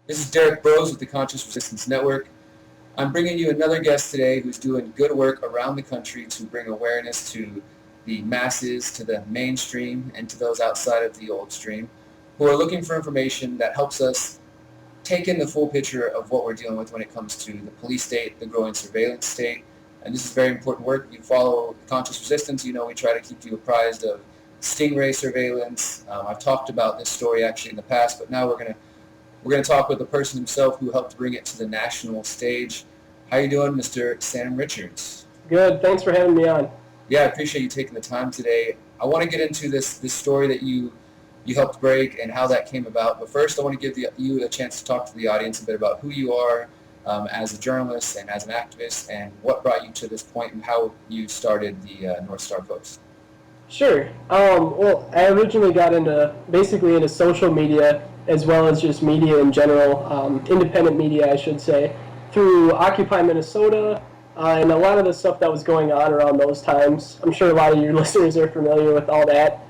This is Derrick with the Conscious Resistance Network. I'm bringing you another guest today who's doing good work around the country to bring awareness to the masses, to the mainstream, and to those outside of the old stream who are looking for information that helps us take in the full picture of what we're dealing with when it comes to the police state, the growing surveillance state. And this is very important work. You follow Conscious Resistance, you know we try to keep you apprised of Stingray surveillance. I've talked about this story actually in the past, but now we're going to talk with the person himself who helped bring it to the national stage. How you doing, Mr. Sam Richards? Good. Thanks for having me on. Yeah, I appreciate you taking the time today. I want to get into this story that you helped break and how that came about. But first, I want to give you a chance to talk to the audience a bit about who you are as a journalist and as an activist, and what brought you to this point and how you started the North Star Post. Sure. Well, I originally got into social media as well as just media in general, independent media, I should say, through Occupy Minnesota and a lot of the stuff that was going on around those times. I'm sure a lot of your listeners are familiar with all that.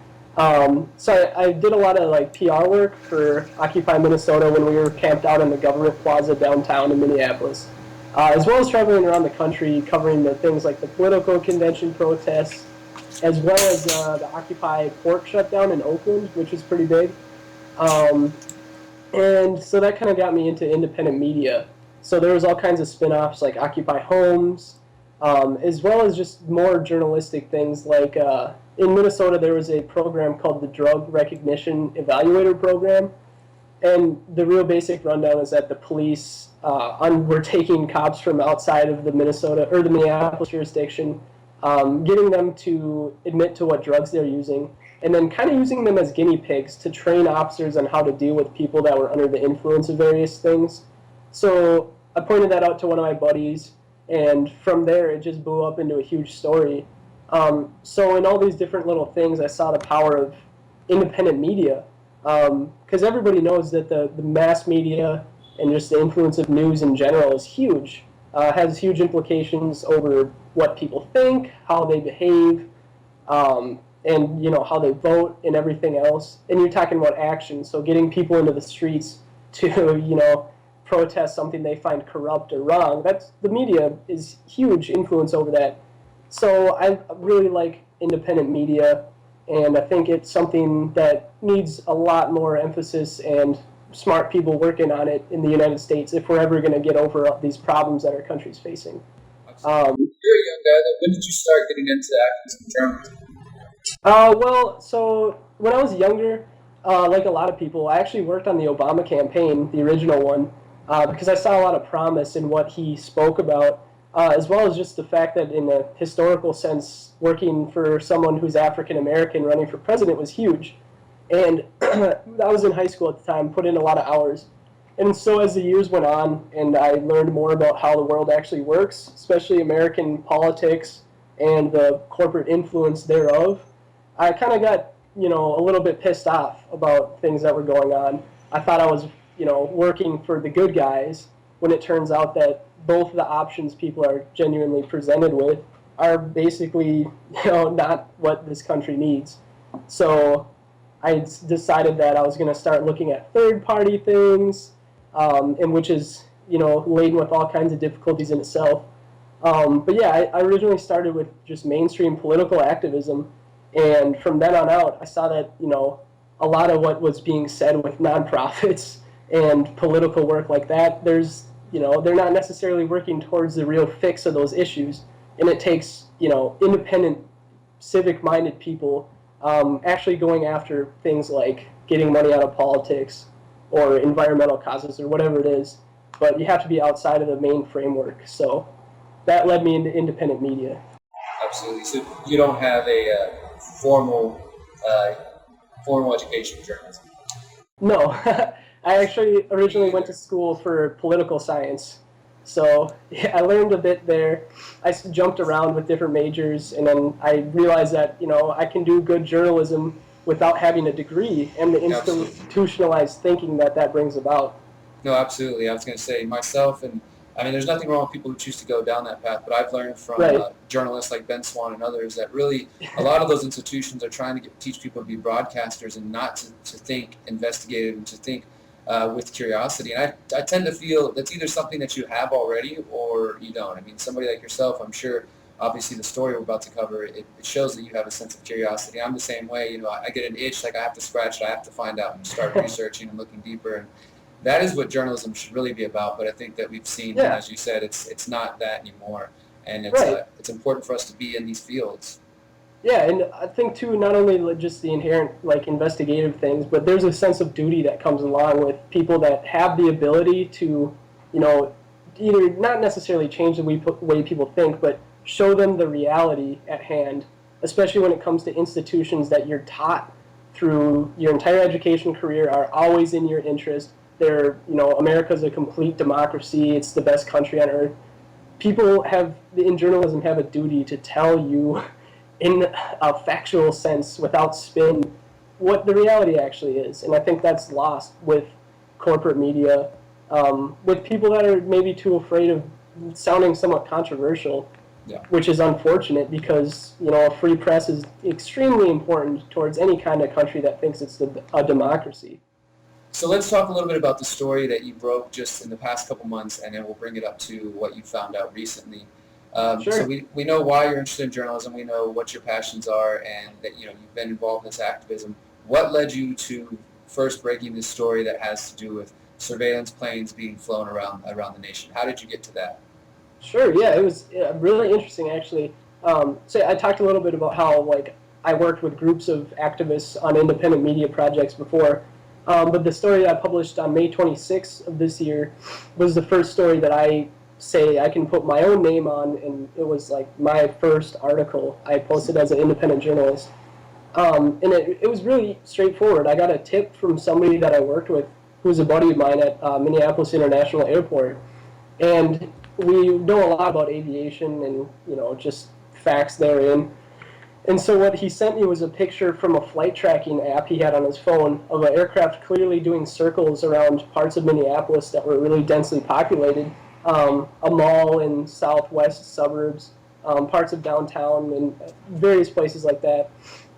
So I did a lot of PR work for Occupy Minnesota when we were camped out in the government plaza downtown in Minneapolis, as well as traveling around the country covering the things like the political convention protests, as well as the Occupy port shutdown in Oakland, which was pretty big. Um, and so that kind of got me into independent media. So there was all kinds of spin-offs like Occupy Homes, as well as just more journalistic things like in Minnesota there was a program called the Drug Recognition Evaluator Program. And the real basic rundown is that the police were taking cops from outside of the Minnesota or the Minneapolis jurisdiction, getting them to admit to what drugs they're using, and then kind of using them as guinea pigs to train officers on how to deal with people that were under the influence of various things. So I pointed that out to one of my buddies, and from there it just blew up into a huge story. So in all these different little things, I saw the power of independent media, because everybody knows that the mass media and just the influence of news in general is huge, has huge implications over what people think, how they behave, and how they vote and everything else. And you're talking about action, so getting people into the streets to protest something they find corrupt or wrong. That's the media is huge influence over that. So I really like independent media, and I think it's something that needs a lot more emphasis and smart people working on it in the United States if we're ever going to get over these problems that our country's facing. Absolutely. Um, You're a young guy. When did you start getting into activism journalism? well, so when I was younger, like a lot of people, I actually worked on the Obama campaign, the original one, because I saw a lot of promise in what he spoke about, as well as just the fact that in a historical sense, working for someone who's African American running for president was huge. And I was in high school at the time, put in a lot of hours. And so as the years went on and I learned more about how the world actually works, especially American politics and the corporate influence thereof, I kind of got, a little bit pissed off about things that were going on. I thought I was, working for the good guys when it turns out that both the options people are genuinely presented with are basically, not what this country needs. So I decided that I was going to start looking at third-party things, and which is, laden with all kinds of difficulties in itself. But yeah, I originally started with just mainstream political activism, and from then on out, I saw that a lot of what was being said with nonprofits and political work like that, they're not necessarily working towards the real fix of those issues, and it takes independent, civic-minded people actually going after things like getting money out of politics or environmental causes or whatever it is. But you have to be outside of the main framework. So that led me into independent media. Absolutely. So you don't have a uh, formal education in journalism. No, I actually Me originally went either. to school for political science. So yeah, I learned a bit there. Jumped around with different majors, and then I realized that I can do good journalism without having a degree and the Absolutely. institutionalized thinking that brings about. No, absolutely. I was going to say myself, and I mean, there's nothing wrong with people who choose to go down that path. But I've learned from Right. journalists like Ben Swan and others that really a lot of those institutions are trying to teach people to be broadcasters and not to think investigative and to think with curiosity. And I tend to feel that's either something that you have already or you don't. I mean, somebody like yourself, I'm sure, obviously the story we're about to cover, it shows that you have a sense of curiosity. I'm the same way. You know, I get an itch, like I have to scratch it, I have to find out and start researching and looking deeper. And that is what journalism should really be about. But I think that we've seen, Yeah. as you said, it's not that anymore. And Right. it's important for us to be in these fields. Yeah, and I think too, not only just the inherent like investigative things, but there's a sense of duty that comes along with people that have the ability to, you know, either not necessarily change the way people think, but show them the reality at hand, especially when it comes to institutions that you're taught through your entire education career are always in your interest. They're, you know, America's a complete democracy. It's the best country on earth. People have in journalism have a duty to tell you in a factual sense without spin what the reality actually is. And I think that's lost with corporate media, with people that are maybe too afraid of sounding somewhat controversial, Yeah. which is unfortunate because, you know, a free press is extremely important towards any kind of country that thinks it's a democracy. So let's talk a little bit about the story that you broke just in the past couple months, and then we'll bring it up to what you found out recently. Sure. So we know why you're interested in journalism. We know what your passions are, and that you've been involved in this activism. What led you to first breaking this story that has to do with surveillance planes being flown around the nation? How did you get to that? Sure, yeah, it was really interesting actually. So I talked a little bit about how like I worked with groups of activists on independent media projects before, but the story I published on May 26th of this year was the first story that I say I can put my own name on, and it was like my first article I posted as an independent journalist. And it was really straightforward. I got a tip from somebody that I worked with who was a buddy of mine at Minneapolis International Airport, and we know a lot about aviation and, you know, just facts therein. And so what he sent me was a picture from a flight tracking app he had on his phone of an aircraft clearly doing circles around parts of Minneapolis that were really densely populated, a mall in southwest suburbs, parts of downtown, and various places like that.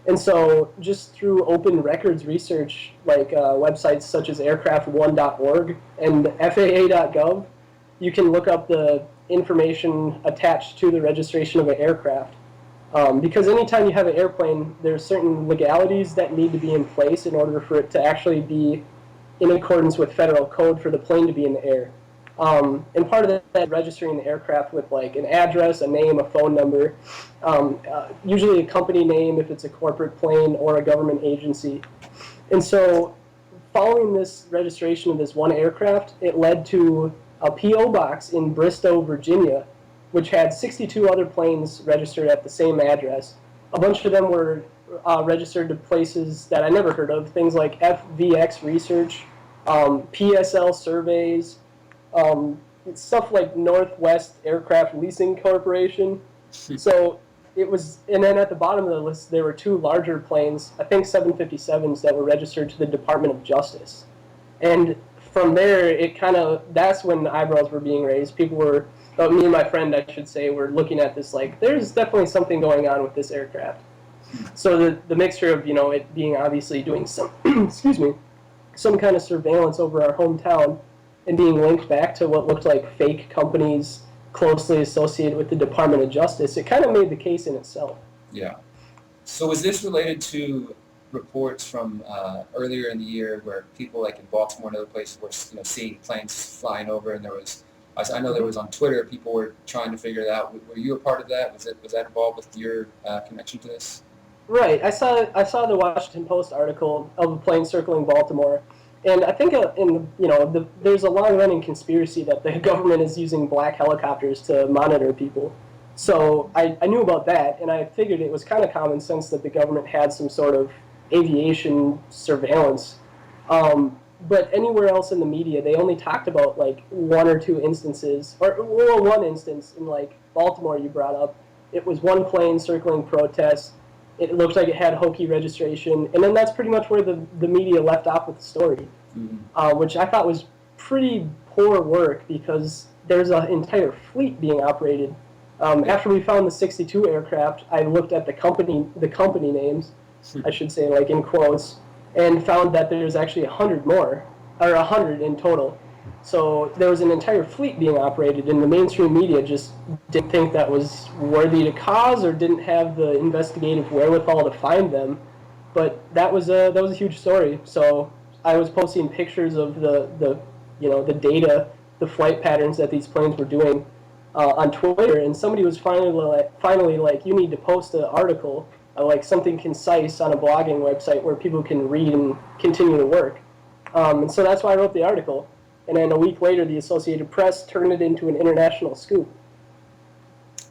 And so just through open records research, like websites such as aircraft1.org and FAA.gov, you can look up the information attached to the registration of an aircraft. Because anytime you have an airplane, there's certain legalities that need to be in place in order for it to actually be in accordance with federal code for the plane to be in the air. And part of that is registering the aircraft with like an address, a name, a phone number, usually a company name if it's a corporate plane or a government agency. And so following this registration of this one aircraft, it led to a P.O. box in Bristow, Virginia, which had 62 other planes registered at the same address. A bunch of them were registered to places that I never heard of, things like FVX Research, PSL Surveys, stuff like Northwest Aircraft Leasing Corporation. So it was, and then at the bottom of the list, there were two larger planes, I think 757s, that were registered to the Department of Justice. And from there, it kind of, that's when eyebrows were being raised. People were, me and my friend, I should say, were looking at this like, there's definitely something going on with this aircraft. So the mixture of, you know, it being obviously doing some, excuse me, some kind of surveillance over our hometown and being linked back to what looked like fake companies closely associated with the Department of Justice, it kind of made the case in itself. Yeah. So was this related to reports from earlier in the year where people like in Baltimore and other places were seeing planes flying over, and there was, I know there was on Twitter, people were trying to figure it out. Were you a part of that? Was that involved with your connection to this? Right. I saw the Washington Post article of a plane circling Baltimore, and I think there's a long-running conspiracy that the government is using black helicopters to monitor people. So I knew about that, and I figured it was kind of common sense that the government had some sort of aviation surveillance. But anywhere else in the media, they only talked about like one or two instances, or well, one instance in like Baltimore you brought up. It was one plane circling protests. It looked like it had Hokie registration, and then that's pretty much where the media left off with the story, which I thought was pretty poor work because there's an entire fleet being operated. After we found the 62 aircraft, I looked at the company names, I should say, like in quotes, and found that there's actually 100 more. or 100 in total. So there was an entire fleet being operated, and the mainstream media just didn't think that was worthy to cause, or didn't have the investigative wherewithal to find them. But that was a huge story. So I was posting pictures of the data, the flight patterns that these planes were doing on Twitter, and somebody was finally like, you need to post an article, like something concise on a blogging website where people can read and continue to work. And so that's why I wrote the article. And then a week later, the Associated Press turned it into an international scoop.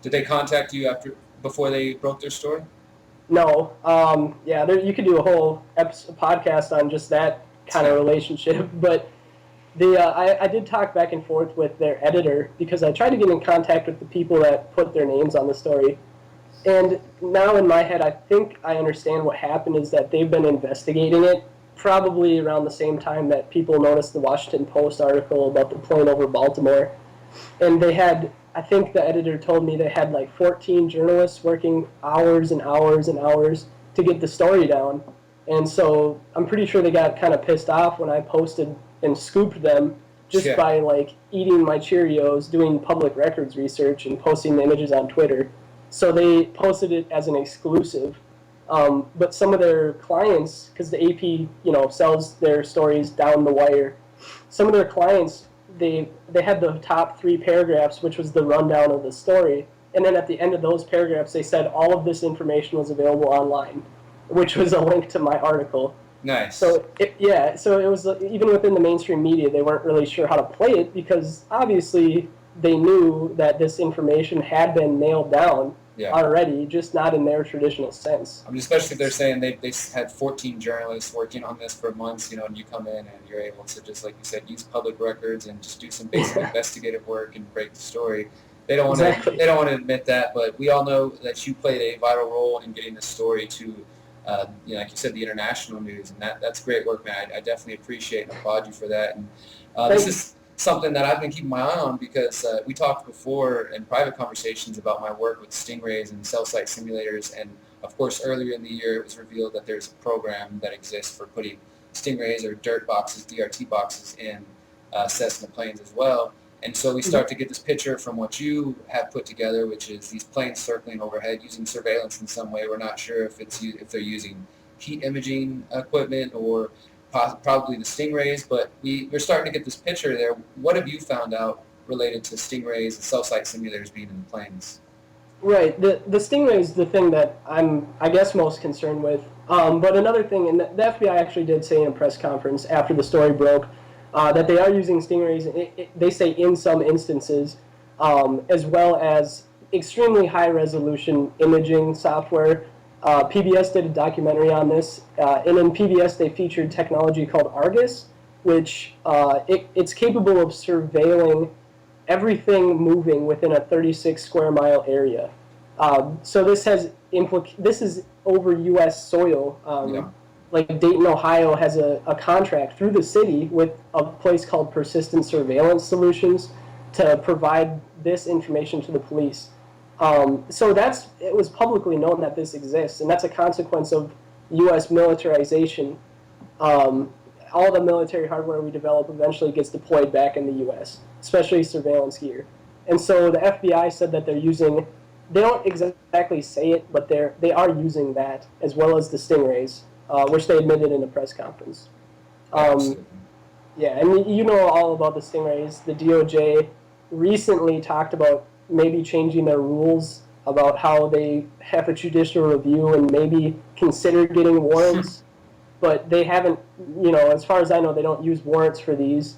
Did they contact you before they broke their story? No, yeah, you could do a whole podcast on just that kind of relationship. But I did talk back and forth with their editor because I tried to get in contact with the people that put their names on the story. And now in my head, I think I understand what happened is that they've been investigating it probably around the same time that people noticed the Washington Post article about the plane over Baltimore. And they had, I think the editor told me they had like 14 journalists working hours and hours and hours to get the story down. And so I'm pretty sure they got kind of pissed off when I posted and scooped them just by like eating my Cheerios, doing public records research, and posting the images on Twitter. So they posted it as an exclusive. But some of their clients, because the AP, sells their stories down the wire, some of their clients, they had the top 3 paragraphs, which was the rundown of the story. And then at the end of those paragraphs, they said all of this information was available online, which was a link to my article. Nice. So it was, even within the mainstream media, they weren't really sure how to play it because obviously they knew that this information had been nailed down already, just not in their traditional sense. I mean, especially if they're saying they had 14 journalists working on this for months, and you come in and you're able to just, like you said, use public records and just do some basic investigative work and break the story. They don't want to. They don't want to admit that, but we all know that you played a vital role in getting the story to, like you said, the international news, and that's great work, man. I definitely appreciate and applaud you for that. And this is something that I've been keeping my eye on because we talked before in private conversations about my work with Stingrays and cell site simulators, and of course earlier in the year it was revealed that there's a program that exists for putting Stingrays or dirt boxes, DRT boxes, in Cessna planes as well. And so we start to get this picture from what you have put together, which is these planes circling overhead using surveillance in some way. We're not sure if they're using heat imaging equipment or probably the Stingrays, but we're starting to get this picture there. What have you found out related to Stingrays and cell site simulators being in the planes? Right. The Stingray is the thing that I'm, I guess, most concerned with. But another thing, and the FBI actually did say in a press conference after the story broke, that they are using Stingrays, they say in some instances, as well as extremely high-resolution imaging software. PBS did a documentary on this, and in PBS they featured technology called Argus, which it's capable of surveilling everything moving within a 36 square mile area. So this is over U.S. soil. Like Dayton, Ohio has a contract through the city with a place called Persistent Surveillance Solutions to provide this information to the police. So it was publicly known that this exists, and that's a consequence of U.S. militarization. All the military hardware we develop eventually gets deployed back in the U.S., especially surveillance gear. And so the FBI said that they're using, they don't exactly say it, but they are using that as well as the Stingrays, which they admitted in a press conference. Yeah, and you know all about the Stingrays. The DOJ recently talked about maybe changing their rules about how they have a judicial review and maybe consider getting warrants, but they haven't, as far as I know, they don't use warrants for these,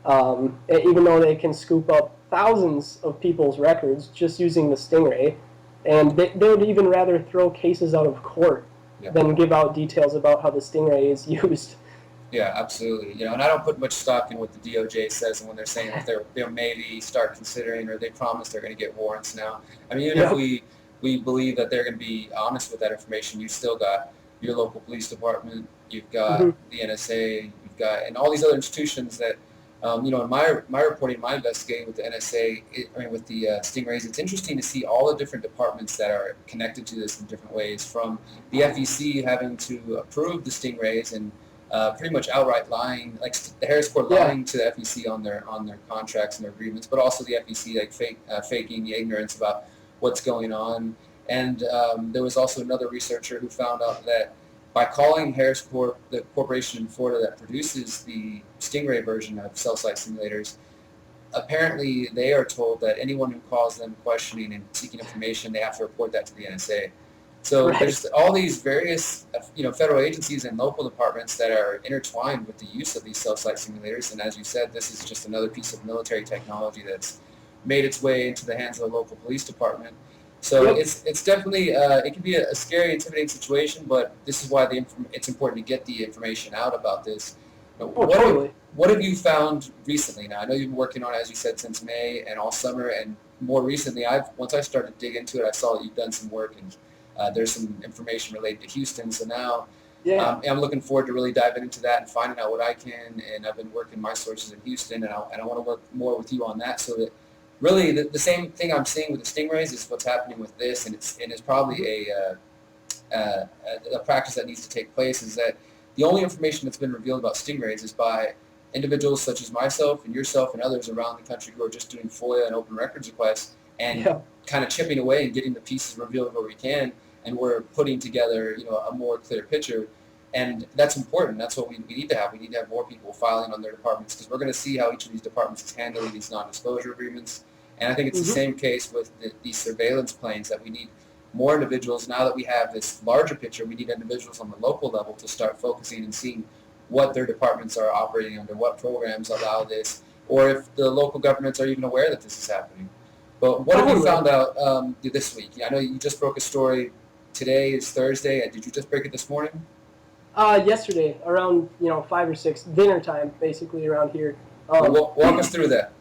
even though they can scoop up thousands of people's records just using the Stingray, and they would even rather throw cases out of court than give out details about how the Stingray is used. Yeah, absolutely. And I don't put much stock in what the DOJ says and when they're saying that they'll maybe start considering or they promise they're going to get warrants now. I mean, even if we believe that they're going to be honest with that information, you still got your local police department, you've got the NSA, you've got, and all these other institutions that, in my reporting, my investigating with the NSA, with the Stingrays, it's interesting to see all the different departments that are connected to this in different ways, from the FEC having to approve the Stingrays and pretty much outright lying, like the Harris Corps lying to the FEC on their contracts and their agreements, but also the FEC like faking the ignorance about what's going on. And there was also another researcher who found out that by calling Harris Corp, the corporation in Florida that produces the Stingray version of cell site simulators, apparently they are told that anyone who calls them questioning and seeking information, they have to report that to the NSA. So there's all these various, federal agencies and local departments that are intertwined with the use of these cell site simulators. And as you said, this is just another piece of military technology that's made its way into the hands of the local police department. So it's definitely it can be a scary, intimidating situation, but this is why it's important to get the information out about this. What have you found recently? Now I know you've been working on it, as you said, since May and all summer, and more recently, once I started to dig into it, I saw that you've done some work and there's some information related to Houston. So now I'm looking forward to really diving into that and finding out what I can. And I've been working my sources in Houston, and I want to work more with you on that, so that really the same thing I'm seeing with the Stingrays is what's happening with this, and it's probably a practice that needs to take place. Is that the only information that's been revealed about Stingrays is by individuals such as myself and yourself and others around the country who are just doing FOIA and open records requests and kind of chipping away and getting the pieces revealed where we can, and we're putting together a more clear picture. And that's important. That's what we need to have. We need to have more people filing on their departments, because we're going to see how each of these departments is handling these non-disclosure agreements. And I think it's the same case with these surveillance planes, that we need more individuals. Now that we have this larger picture, we need individuals on the local level to start focusing and seeing what their departments are operating under, what programs allow this, or if the local governments are even aware that this is happening. But what have you found out this week? I know you just broke a story. Today is Thursday. Did you just break it this morning? Yesterday, around 5 or 6, dinner time, basically around here. Walk us through that.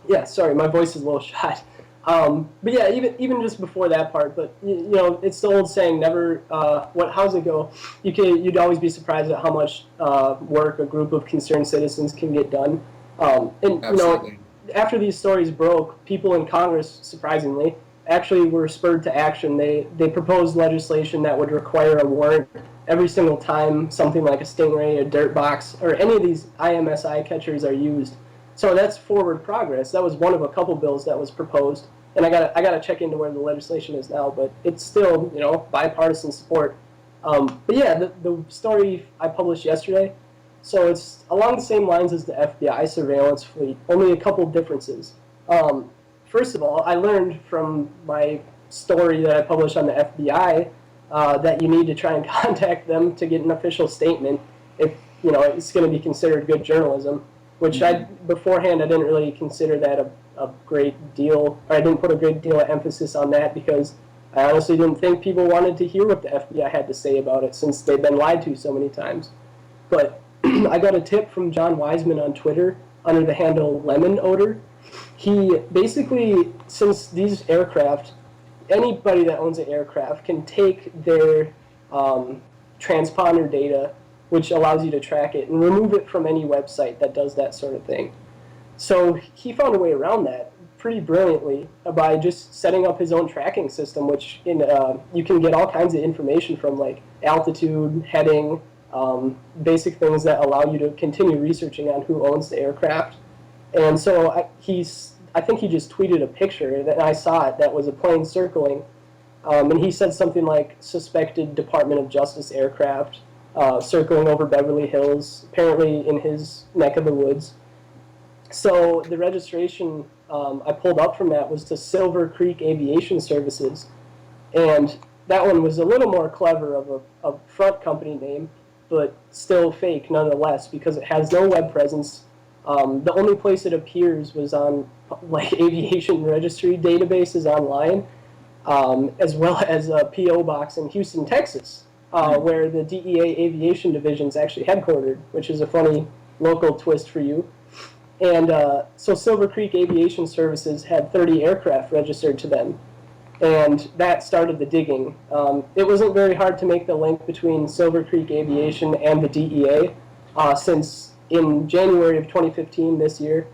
Yeah, sorry, my voice is a little shot. But yeah, even just before that part, but it's the old saying, never. How's it go? You'd always be surprised at how much work a group of concerned citizens can get done. Absolutely. After these stories broke, people in Congress, surprisingly, actually were spurred to action. They proposed legislation that would require a warrant every single time something like a Stingray, a dirt box, or any of these IMSI catchers are used. So that's forward progress. That was one of a couple bills that was proposed, and I gotta check into where the legislation is now, but it's still bipartisan support. But yeah, the story I published yesterday, so it's along the same lines as the FBI surveillance fleet, only a couple differences. First of all, I learned from my story that I published on the FBI that you need to try and contact them to get an official statement if it's going to be considered good journalism. Which beforehand I didn't really consider that a great deal, or I didn't put a great deal of emphasis on that, because I honestly didn't think people wanted to hear what the FBI had to say about it, since they've been lied to so many times. But I got a tip from John Wiseman on Twitter under the handle Lemon Odor. He basically, since these aircraft, anybody that owns an aircraft can take their transponder data, which allows you to track it, and remove it from any website that does that sort of thing. So he found a way around that pretty brilliantly by just setting up his own tracking system, which you can get all kinds of information from, like altitude, heading, basic things that allow you to continue researching on who owns the aircraft. And so I think he just tweeted a picture, that I saw it, that was a plane circling, and he said something like suspected Department of Justice aircraft, circling over Beverly Hills, apparently in his neck of the woods. So the registration I pulled up from that was to Silver Creek Aviation Services, and that one was a little more clever of a front company name, but still fake nonetheless, because it has no web presence. The only place it appears was on aviation registry databases online, as well as a P.O. box in Houston, Texas, where the DEA Aviation Division is actually headquartered, which is a funny local twist for you. And so Silver Creek Aviation Services had 30 aircraft registered to them, and that started the digging. It wasn't very hard to make the link between Silver Creek Aviation and the DEA, since in January of 2015, this year,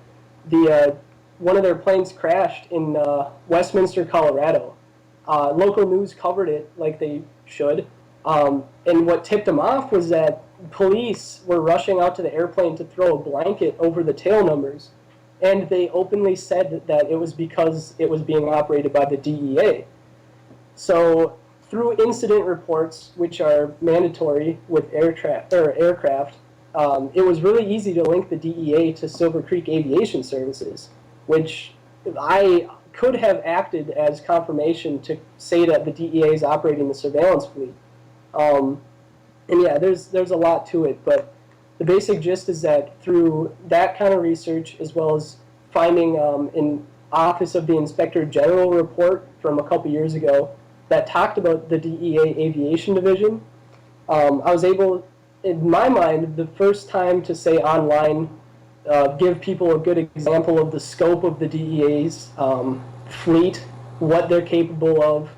one of their planes crashed in Westminster, Colorado. Local news covered it like they should. And what tipped them off was that police were rushing out to the airplane to throw a blanket over the tail numbers, and they openly said that it was because it was being operated by the DEA. So through incident reports, which are mandatory with aircraft, it was really easy to link the DEA to Silver Creek Aviation Services, which I could have acted as confirmation to say that the DEA is operating the surveillance fleet. And yeah, there's a lot to it, but the basic gist is that through that kind of research, as well as finding an Office of the Inspector General report from a couple years ago that talked about the DEA Aviation Division, I was able, in my mind, the first time to say online, give people a good example of the scope of the DEA's fleet, what they're capable of,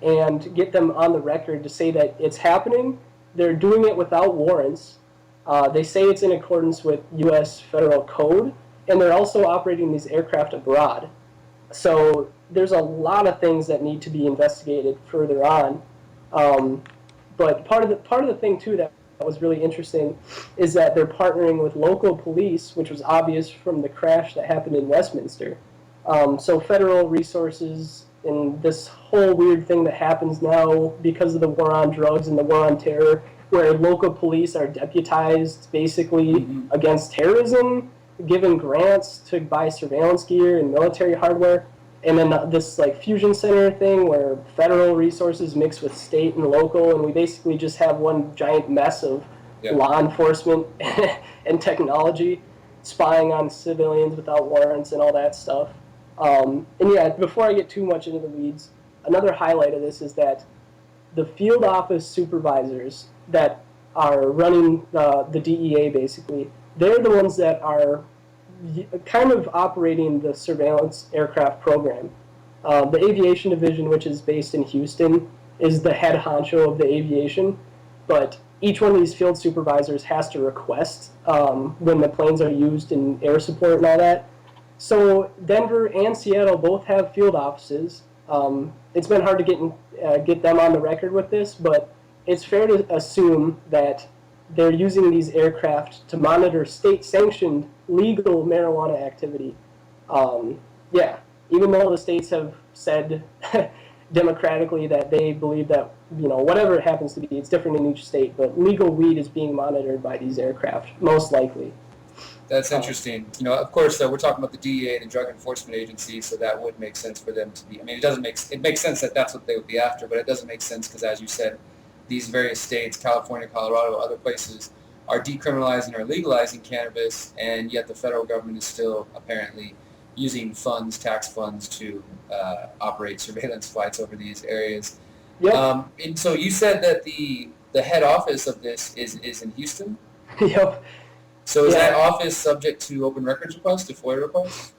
and get them on the record to say that it's happening. They're doing it without warrants. They say it's in accordance with U.S. federal code, and they're also operating these aircraft abroad. So there's a lot of things that need to be investigated further on. But part of the thing too that was really interesting is that they're partnering with local police, which was obvious from the crash that happened in Westminster. So federal resources and this whole weird thing that happens now because of the war on drugs and the war on terror, where local police are deputized basically against terrorism, given grants to buy surveillance gear and military hardware, and then this like fusion center thing where federal resources mix with state and local, and we basically just have one giant mess of law enforcement and technology spying on civilians without warrants and all that stuff. And yeah, before I get too much into the weeds, another highlight of this is that the field office supervisors that are running the DEA basically, they're the ones that are kind of operating the surveillance aircraft program. The aviation division, which is based in Houston, is the head honcho of the aviation, but each one of these field supervisors has to request when the planes are used in air support and all that. So Denver and Seattle both have field offices. It's been hard to get them on the record with this, but it's fair to assume that they're using these aircraft to monitor state-sanctioned legal marijuana activity. Yeah, even though the states have said democratically that they believe that, you know, whatever it happens to be, it's different in each state, but legal weed is being monitored by these aircraft, most likely. That's interesting. You know, of course, we're talking about the DEA, the Drug Enforcement Agency, so that would make sense for them to be. I mean, it makes sense that that's what they would be after, but it doesn't make sense because, as you said, these various states, California, Colorado, other places, are decriminalizing or legalizing cannabis, and yet the federal government is still apparently using funds, tax funds, to operate surveillance flights over these areas. Yep. And so you said that the head office of this is in Houston? Yep. So is that office subject to open records requests, to FOIA requests?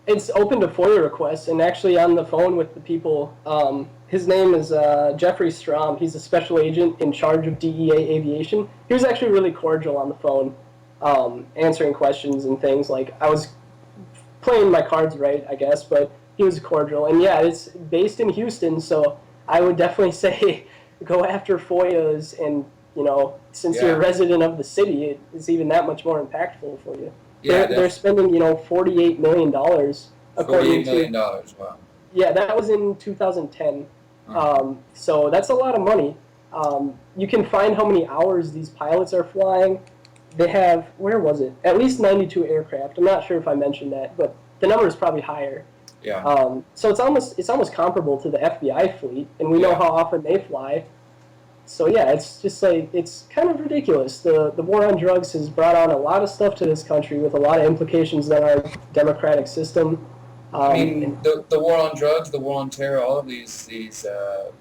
It's open to FOIA requests, and actually on the phone with the people, his name is Jeffrey Strom. He's a special agent in charge of DEA aviation. He was actually really cordial on the phone, answering questions and things. Like, I was playing my cards right, I guess, but he was cordial. And yeah, it's based in Houston, so I would definitely say go after FOIAs, and, you know, since you're a resident of the city, it's even that much more impactful for you. Yeah, they're spending, you know, $48 million. $48 million, wow. Yeah, that was in 2010. So that's a lot of money. You can find how many hours these pilots are flying. They have, where was it? At least 92 aircraft. I'm not sure if I mentioned that, but the number is probably higher. Yeah. So it's almost comparable to the FBI fleet, and we know how often they fly. So yeah, it's just like, it's kind of ridiculous. The war on drugs has brought on a lot of stuff to this country with a lot of implications on our democratic system. I mean, the war on drugs, the war on terror, all of these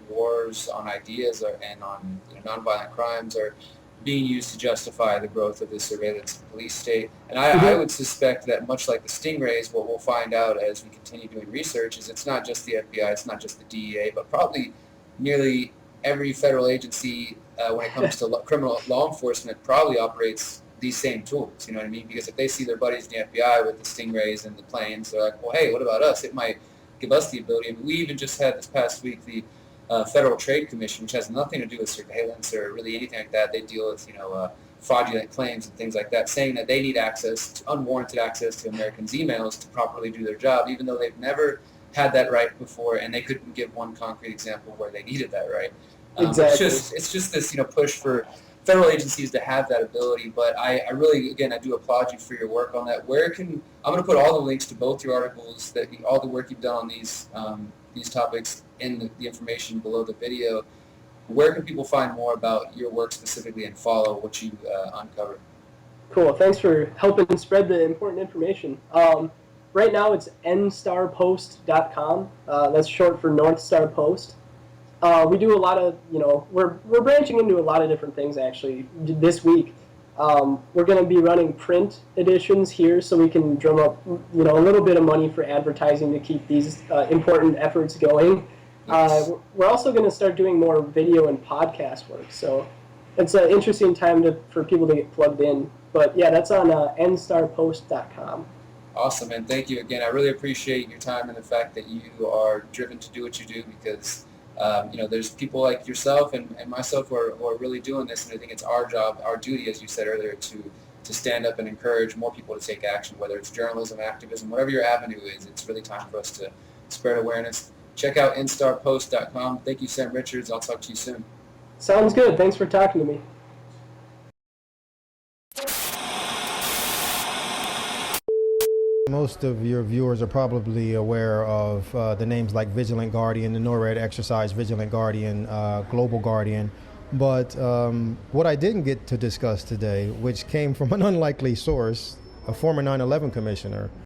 wars on ideas and on nonviolent crimes are being used to justify the growth of the surveillance police state. And I would suspect that, much like the Stingrays, what we'll find out as we continue doing research is it's not just the FBI, it's not just the DEA, but probably nearly every federal agency, when it comes to criminal law enforcement, probably operates these same tools. You know what I mean? Because if they see their buddies in the FBI with the Stingrays and the planes, they're like, well, hey, what about us? It might give us the ability. I mean, we even just had this past week the Federal Trade Commission, which has nothing to do with surveillance or really anything like that. They deal with, fraudulent claims and things like that, saying that they need unwarranted access to Americans' emails to properly do their job, even though they've never had that right before, and they couldn't give one concrete example where they needed that right. Exactly. It's just this push for federal agencies to have that ability. But I really, again, I do applaud you for your work on that. I'm going to put all the links to both your articles, all the work you've done on these topics in the information below the video. Where can people find more about your work specifically and follow what you uncover? Cool. Thanks for helping spread the important information. Right now it's nstarpost.com. That's short for North Star Post. We do a lot of, we're branching into a lot of different things actually this week. We're going to be running print editions here so we can drum up, a little bit of money for advertising to keep these important efforts going. Yes. We're also going to start doing more video and podcast work. So it's an interesting time for people to get plugged in. But yeah, that's on nstarpost.com. Awesome, and thank you again. I really appreciate your time and the fact that you are driven to do what you do, because there's people like yourself and myself who are really doing this, and I think it's our job, our duty, as you said earlier, to stand up and encourage more people to take action, whether it's journalism, activism, whatever your avenue is. It's really time for us to spread awareness. Check out nstarpost.com. Thank you, Sam Richards. I'll talk to you soon. Sounds good. Thanks for talking to me. Most of your viewers are probably aware of the names like Vigilant Guardian, the NORAD exercise, Vigilant Guardian, Global Guardian. But what I didn't get to discuss today, which came from an unlikely source, a former 9/11 commissioner,